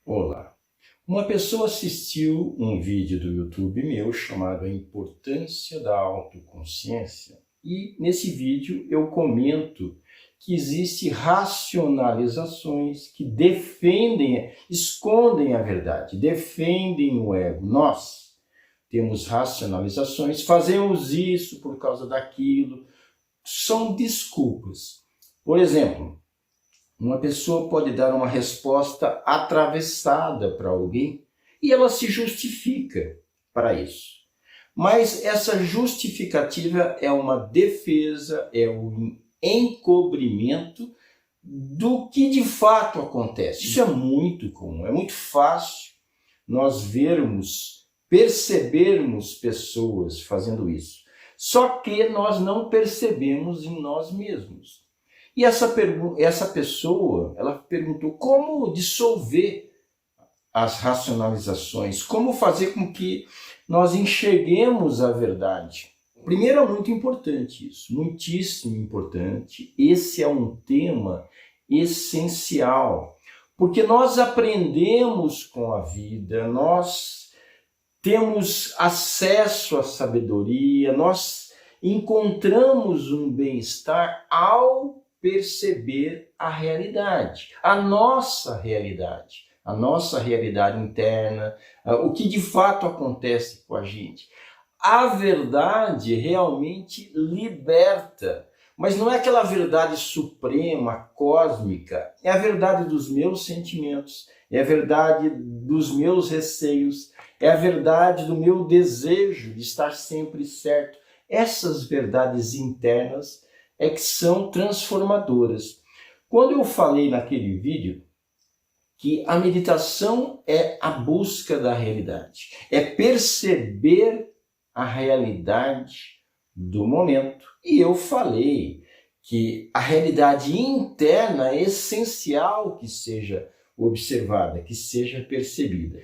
Olá! Uma pessoa assistiu um vídeo do YouTube meu chamado A Importância da Autoconsciência e nesse vídeo eu comento que existem racionalizações que escondem a verdade, defendem o ego. Nós temos racionalizações, fazemos isso por causa daquilo, são desculpas. Por exemplo, uma pessoa pode dar uma resposta atravessada para alguém e ela se justifica para isso. Mas essa justificativa é uma defesa, é um encobrimento do que de fato acontece. Isso é muito comum, é muito fácil nós percebermos pessoas fazendo isso. Só que nós não percebemos em nós mesmos. E essa pessoa, ela perguntou como dissolver as racionalizações, como fazer com que nós enxerguemos a verdade. Primeiro, é muito importante isso, muitíssimo importante. Esse é um tema essencial, porque nós aprendemos com a vida, nós temos acesso à sabedoria, nós encontramos um bem-estar ao perceber a realidade, a nossa realidade interna, o que de fato acontece com a gente. A verdade realmente liberta, mas não é aquela verdade suprema, cósmica, é a verdade dos meus sentimentos, é a verdade dos meus receios, é a verdade do meu desejo de estar sempre certo. Essas verdades internas é que são transformadoras. Quando eu falei naquele vídeo que a meditação é a busca da realidade, é perceber a realidade do momento, e eu falei que a realidade interna é essencial que seja observada, que seja percebida.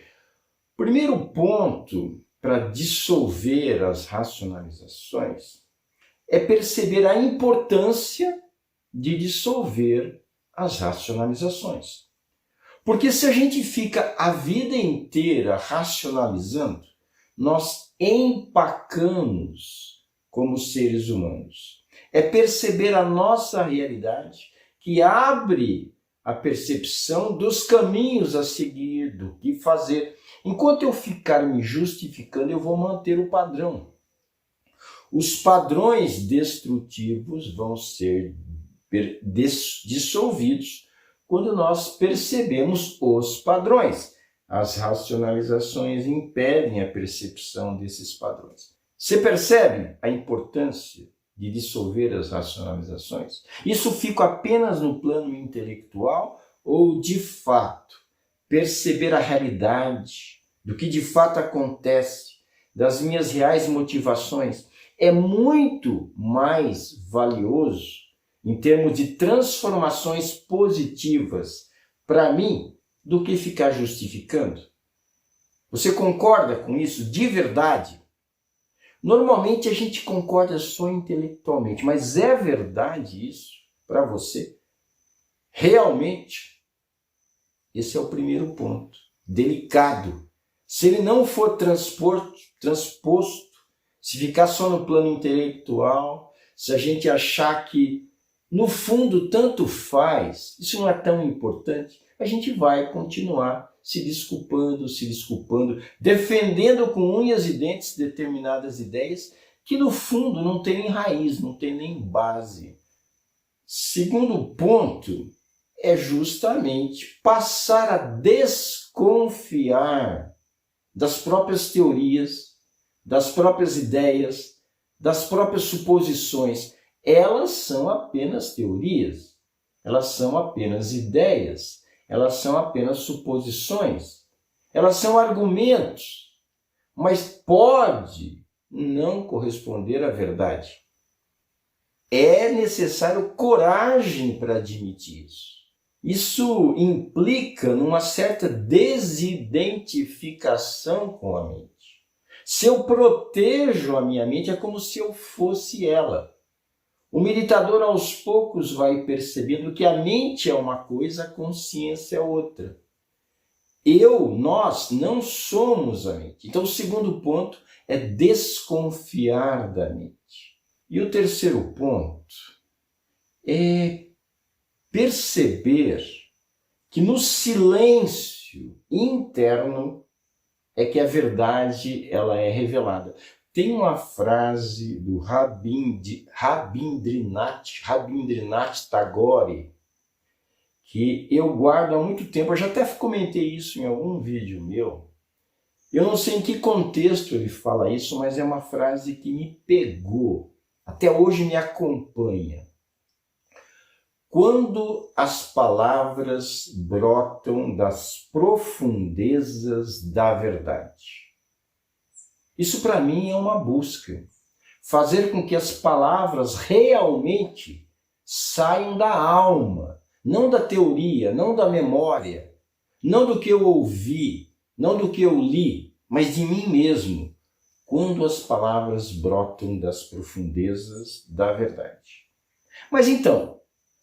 Primeiro ponto para dissolver as racionalizações é perceber a importância de dissolver as racionalizações. Porque se a gente fica a vida inteira racionalizando, nós empacamos como seres humanos. É perceber a nossa realidade que abre a percepção dos caminhos a seguir, do que fazer. Enquanto eu ficar me justificando, eu vou manter o padrão. Os padrões destrutivos vão ser dissolvidos quando nós percebemos os padrões. As racionalizações impedem a percepção desses padrões. Você percebe a importância de dissolver as racionalizações? Isso fica apenas no plano intelectual ou, de fato, perceber a realidade do que de fato acontece, das minhas reais motivações, é muito mais valioso em termos de transformações positivas para mim do que ficar justificando. Você concorda com isso de verdade? Normalmente a gente concorda só intelectualmente, mas é verdade isso para você? Realmente? Esse é o primeiro ponto, delicado. Se ele não for transposto, se ficar só no plano intelectual, se a gente achar que no fundo tanto faz, isso não é tão importante, a gente vai continuar se desculpando, defendendo com unhas e dentes determinadas ideias que no fundo não tem nem raiz, não tem nem base. Segundo ponto é justamente passar a desconfiar das próprias teorias, das próprias ideias, das próprias suposições. Elas são apenas teorias, elas são apenas ideias, elas são apenas suposições, elas são argumentos, mas pode não corresponder à verdade. É necessário coragem para admitir isso. Isso implica numa certa desidentificação com a mente. Se eu protejo a minha mente, é como se eu fosse ela. O meditador aos poucos vai percebendo que a mente é uma coisa, a consciência é outra. nós não somos a mente. Então, o segundo ponto é desconfiar da mente. E o terceiro ponto é perceber que no silêncio interno é que a verdade ela é revelada. Tem uma frase do Rabindranath Tagore que eu guardo há muito tempo. Eu já até comentei isso em algum vídeo meu. Eu não sei em que contexto ele fala isso, mas é uma frase que me pegou. Até hoje me acompanha. Quando as palavras brotam das profundezas da verdade. Isso para mim é uma busca. Fazer com que as palavras realmente saiam da alma, não da teoria, não da memória, não do que eu ouvi, não do que eu li, mas de mim mesmo. Quando as palavras brotam das profundezas da verdade. Mas então,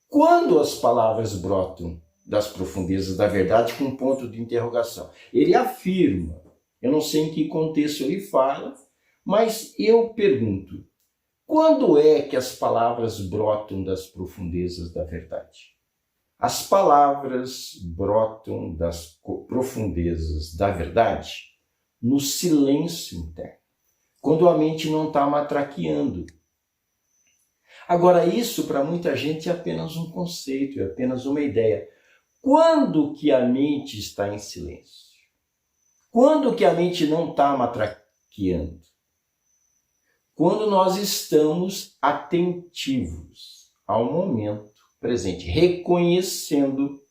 quando as palavras brotam das profundezas da verdade, com um ponto de interrogação, ele afirma, eu não sei em que contexto ele fala, mas eu pergunto, quando é que as palavras brotam das profundezas da verdade? As palavras brotam das profundezas da verdade no silêncio interno, quando a mente não está matraqueando. Agora, isso para muita gente é apenas um conceito, é apenas uma ideia. Quando que a mente está em silêncio? Quando que a mente não está matraqueando? Quando nós estamos atentivos ao momento presente, reconhecendo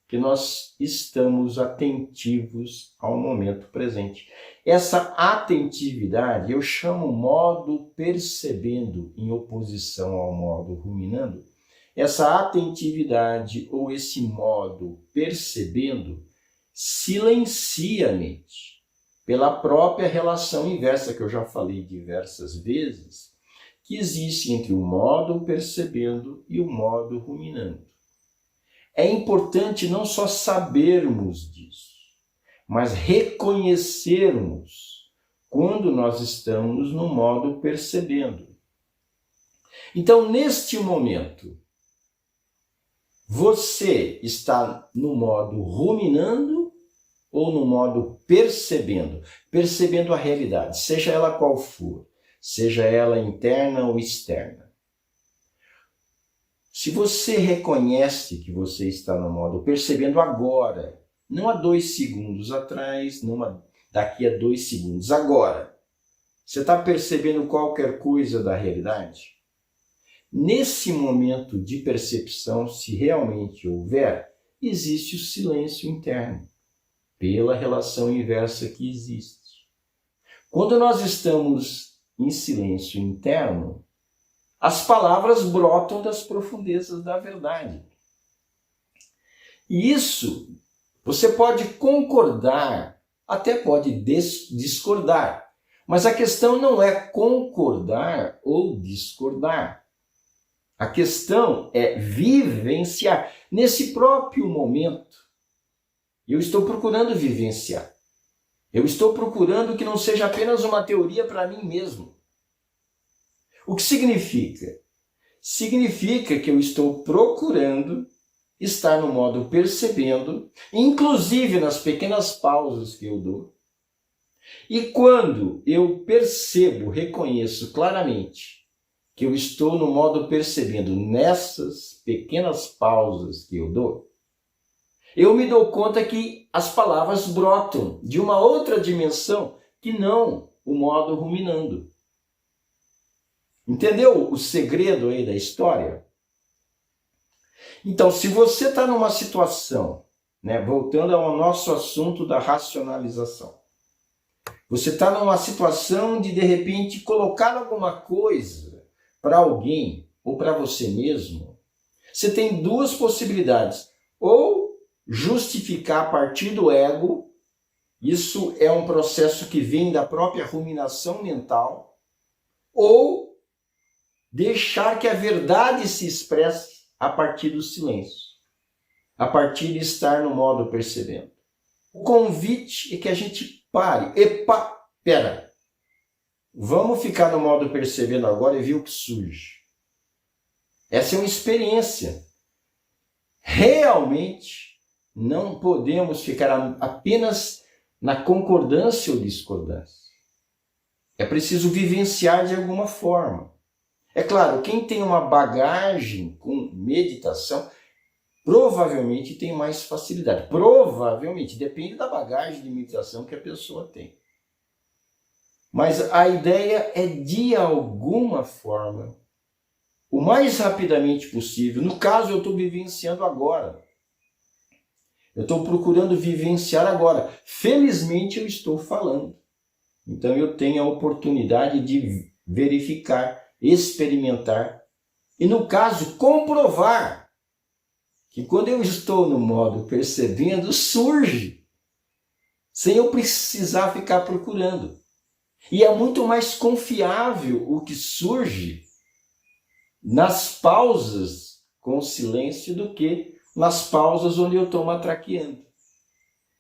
que nós estamos atentivos ao momento presente. Essa atentividade eu chamo modo percebendo, em oposição ao modo ruminando. Essa atentividade ou esse modo percebendo silencia a mente pela própria relação inversa que eu já falei diversas vezes, que existe entre o modo percebendo e o modo ruminando. É importante não só sabermos disso, mas reconhecermos quando nós estamos no modo percebendo. Então, neste momento, você está no modo ruminando ou no modo percebendo? Percebendo a realidade, seja ela qual for, seja ela interna ou externa. Se você reconhece que você está no modo percebendo agora, não há 2 segundos atrás, não daqui a 2 segundos, agora, você está percebendo qualquer coisa da realidade? Nesse momento de percepção, se realmente houver, existe o silêncio interno, pela relação inversa que existe. Quando nós estamos em silêncio interno, as palavras brotam das profundezas da verdade. E isso você pode concordar, até pode discordar. Mas a questão não é concordar ou discordar. A questão é vivenciar. Nesse próprio momento, eu estou procurando vivenciar. Eu estou procurando que não seja apenas uma teoria para mim mesmo. O que significa? Significa que eu estou procurando estar no modo percebendo, inclusive nas pequenas pausas que eu dou. E quando eu percebo, reconheço claramente que eu estou no modo percebendo nessas pequenas pausas que eu dou, eu me dou conta que as palavras brotam de uma outra dimensão que não o modo ruminando. Entendeu o segredo aí da história? Então, se você está numa situação, voltando ao nosso assunto da racionalização, você está numa situação de repente, colocar alguma coisa para alguém ou para você mesmo, você tem 2 possibilidades. Ou justificar a partir do ego, isso é um processo que vem da própria ruminação mental, ou deixar que a verdade se expresse a partir do silêncio, a partir de estar no modo percebendo. O convite é que a gente pare. Epa, pera. Vamos ficar no modo percebendo agora e ver o que surge. Essa é uma experiência. Realmente não podemos ficar apenas na concordância ou discordância. É preciso vivenciar de alguma forma. É claro, quem tem uma bagagem com meditação provavelmente tem mais facilidade. Provavelmente, depende da bagagem de meditação que a pessoa tem. Mas a ideia é, de alguma forma, o mais rapidamente possível. No caso, eu estou vivenciando agora. Eu estou procurando vivenciar agora. Felizmente, eu estou falando. Então, eu tenho a oportunidade de verificar, experimentar e, no caso, comprovar que quando eu estou no modo percebendo, surge, sem eu precisar ficar procurando. E é muito mais confiável o que surge nas pausas com silêncio do que nas pausas onde eu estou matraqueando.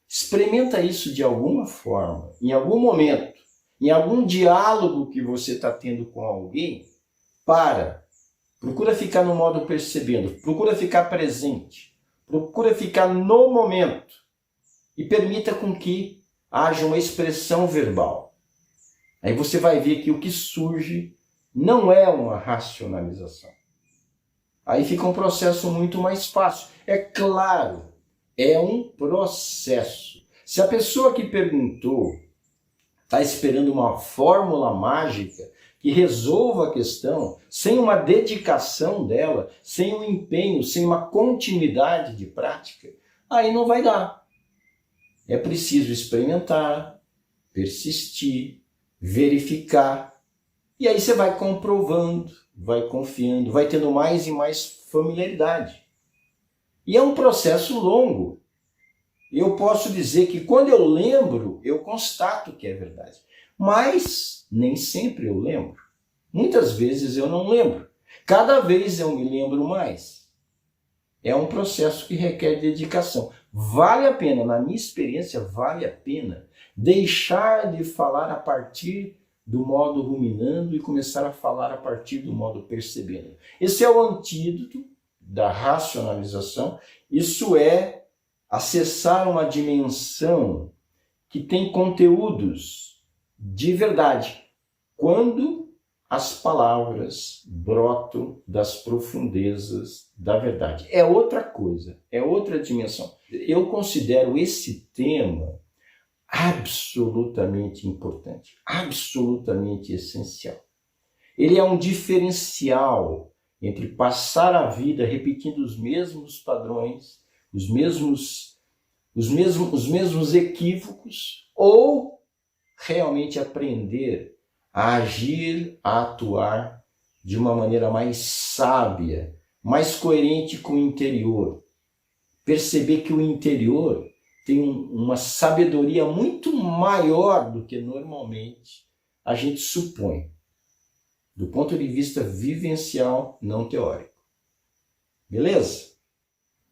Experimenta isso de alguma forma, em algum momento, em algum diálogo que você está tendo com alguém. Procura ficar no modo percebendo, procura ficar presente, procura ficar no momento e permita com que haja uma expressão verbal. Aí você vai ver que o que surge não é uma racionalização. Aí fica um processo muito mais fácil. É claro, é um processo. Se a pessoa que perguntou está esperando uma fórmula mágica que resolva a questão, sem uma dedicação dela, sem um empenho, sem uma continuidade de prática, aí não vai dar. É preciso experimentar, persistir, verificar, e aí você vai comprovando, vai confiando, vai tendo mais e mais familiaridade. E é um processo longo. Eu posso dizer que quando eu lembro, eu constato que é verdade. Mas nem sempre eu lembro. Muitas vezes eu não lembro. Cada vez eu me lembro mais. É um processo que requer dedicação. Vale a pena, na minha experiência, vale a pena deixar de falar a partir do modo ruminando e começar a falar a partir do modo percebendo. Esse é o antídoto da racionalização. Isso é acessar uma dimensão que tem conteúdos de verdade. Quando as palavras brotam das profundezas da verdade. É outra coisa, é outra dimensão. Eu considero esse tema absolutamente importante, absolutamente essencial. Ele é um diferencial entre passar a vida repetindo os mesmos padrões, os mesmos equívocos, ou realmente aprender a agir, a atuar de uma maneira mais sábia, mais coerente com o interior. Perceber que o interior tem uma sabedoria muito maior do que normalmente a gente supõe, do ponto de vista vivencial, não teórico. Beleza?